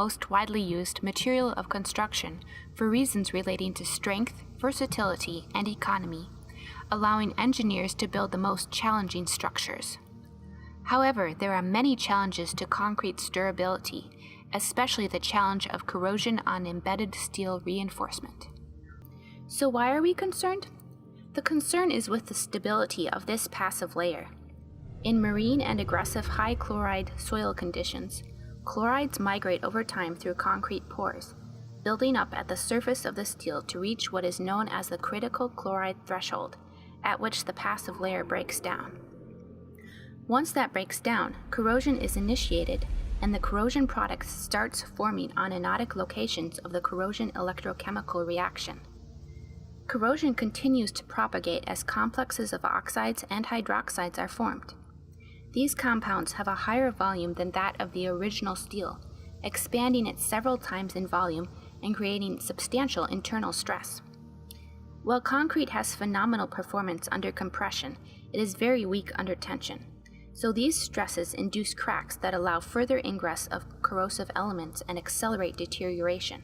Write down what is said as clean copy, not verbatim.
most widely used material of construction for reasons relating to strength, versatility, and economy, allowing engineers to build the most challenging structures. However, there are many challenges to concrete's durability, especially the challenge of corrosion on embedded steel reinforcement. So why are we concerned? The concern is with the stability of this passive layer. In marine and aggressive high chloride soil conditions, chlorides migrate over time through concrete pores, building up at the surface of the steel to reach what is known as the critical chloride threshold, at which the passive layer breaks down. Once that breaks down, corrosion is initiated, and the corrosion product starts forming on anodic locations of the corrosion electrochemical reaction. Corrosion continues to propagate as complexes of oxides and hydroxides are formed. These compounds have a higher volume than that of the original steel, expanding it several times in volume and creating substantial internal stress. While concrete has phenomenal performance under compression, it is very weak under tension. So these stresses induce cracks that allow further ingress of corrosive elements and accelerate deterioration.